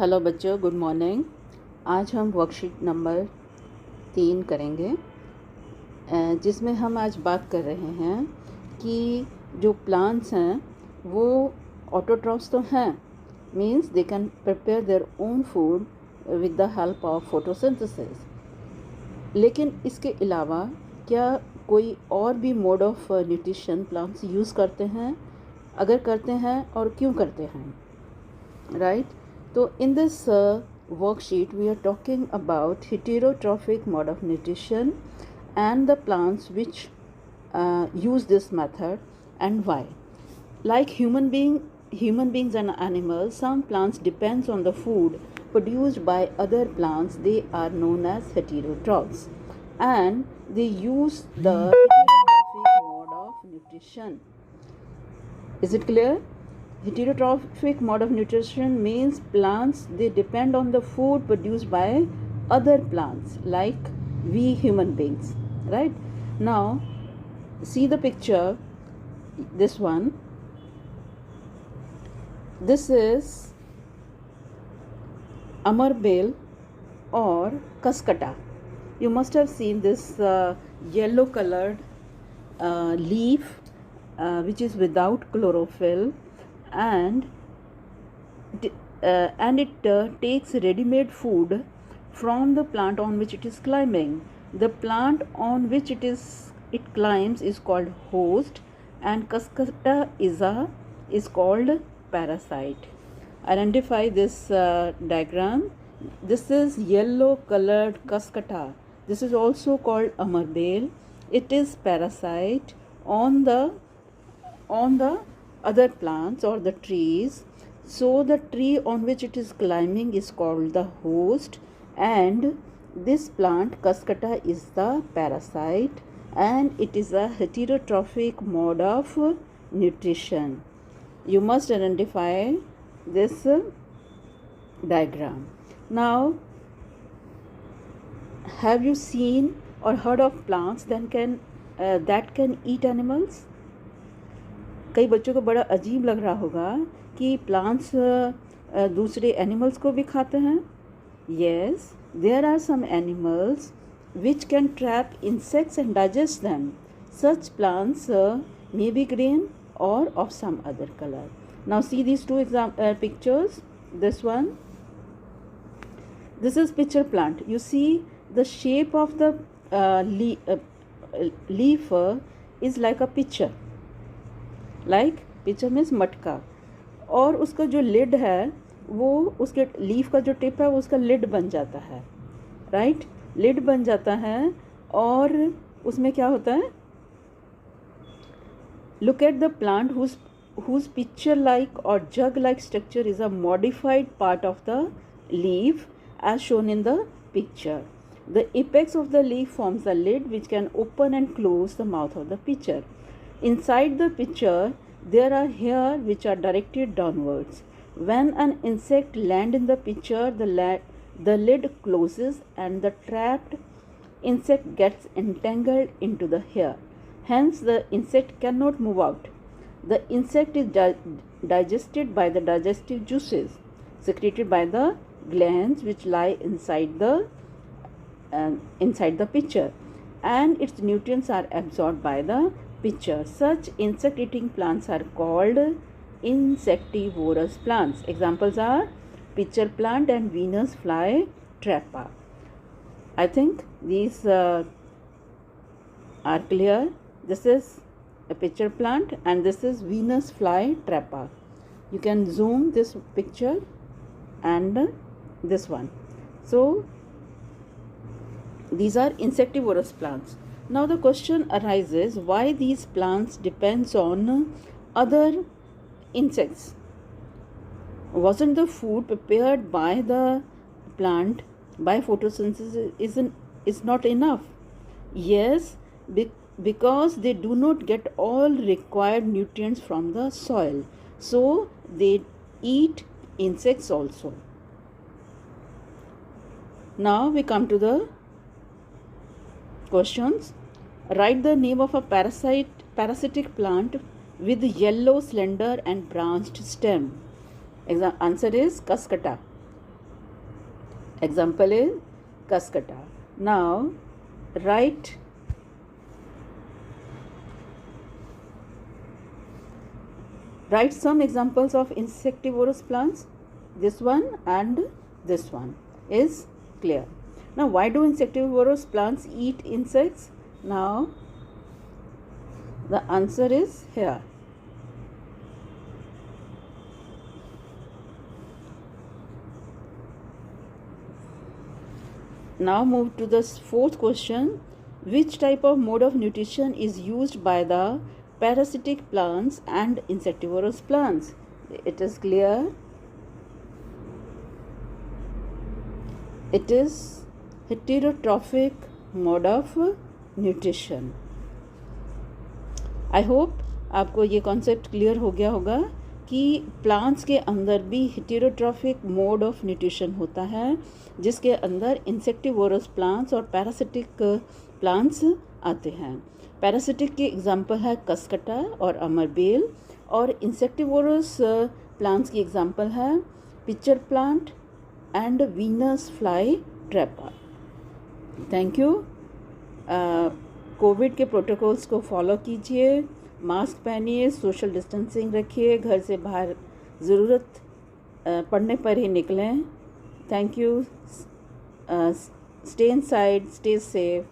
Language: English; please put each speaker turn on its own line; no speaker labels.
Hello बच्चों, good morning. आज हम वर्कशीट नंबर 3 करेंगे, जिसमें हम आज बात कर रहे हैं कि जो प्लांट्स हैं वो ऑटोट्रॉफ्स तो हैं, means they can prepare their own food with the help of photosynthesis. लेकिन इसके अलावा क्या कोई और भी mode of nutrition plants use करते हैं? अगर करते हैं और क्यों करते हैं, right? So in this worksheet we are talking about heterotrophic mode of nutrition and the plants which use this method and why. Like human beings and animals, some plants depends on the food produced by other plants. They are known as heterotrophs and they use the heterotrophic mode of nutrition. Is it clear? Heterotrophic mode of nutrition means plants, they depend on the food produced by other plants like we human beings, right? Now see the picture, this one. This is amarbel or kaskata. You must have seen this yellow colored leaf which is without chlorophyll, and it takes ready-made food from the plant on which it is climbing. The plant on which it climbs is called host, and kaskata is called parasite. Identify this diagram. This is yellow colored kaskata. This is also called amarbel. It is parasite on the other plants or the trees. So the tree on which it is climbing is called the host, and this plant kaskata is the parasite, and it is a heterotrophic mode of nutrition. You must identify this diagram. Now, have you seen or heard of plants that can eat animals? कई बच्चों को बड़ा अजीब लग रहा होगा कि plants दूसरे एनिमल्स को भी खाते हैं. Yes, there are some animals which can trap insects and digest them. Such plants may be green or of some other colour. Now see these two pictures. This one, this is pitcher plant. You see the shape of the leaf is like a pitcher. Like picture means मटका, और उसका जो lid है वो उसके leaf का जो tip है वो उसका लिड बन जाता है, राइट? लिड बन जाता है और उसमें क्या होता है? Look at the plant whose pitcher like or jug like structure is a modified part of the leaf as shown in the picture. The apex of the leaf forms a lid which can open and close the mouth of the pitcher. Inside the pitcher, there are hairs which are directed downwards. When an insect lands in the pitcher, the lid closes and the trapped insect gets entangled into the hair. Hence, the insect cannot move out. The insect is digested by the digestive juices secreted by the glands which lie inside the pitcher, and its nutrients are absorbed by the pitcher. Such insect eating plants are called insectivorous plants. Examples are pitcher plant and Venus fly trappa. I think these are clear. This is a pitcher plant and this is Venus fly trappa. You can zoom this picture and this one. So these are insectivorous plants. Now the question arises, why these plants depends on other insects? Wasn't the food prepared by the plant by photosynthesis is not enough? Yes, because they do not get all required nutrients from the soil. So they eat insects also. Now we come to the questions. Write the name of a parasitic plant with yellow, slender and branched stem. Answer is Kaskata. Example is Cascata. Now write some examples of insectivorous plants. This one and this one is clear. Now why do insectivorous plants eat insects? Now the answer is here. Now move to the fourth question. Which type of mode of nutrition is used by the parasitic plants and insectivorous plants? It is clear. It is heterotrophic mode of nutrition. I hope आपको ये concept clear हो गया होगा कि plants के अंदर भी heterotrophic mode of nutrition होता है, जिसके अंदर इंसेक्टिवोरस प्लांट्स और पैरासिटिक प्लांट्स आते हैं। पैरासिटिक के एग्जांपल है कसकटा और अमरबेल, और इंसेक्टिवोरस प्लांट्स की एग्जांपल है pitcher plant and Venus fly trap. Thank you. Covid के प्रोटोकॉल्स को फॉलो कीजिए, मास्क पहनिए, सोशल डिस्टेंसिंग रखिए, घर से बाहर ज़रूरत पड़ने पर ही निकलें। Thank you. Stay inside, stay safe.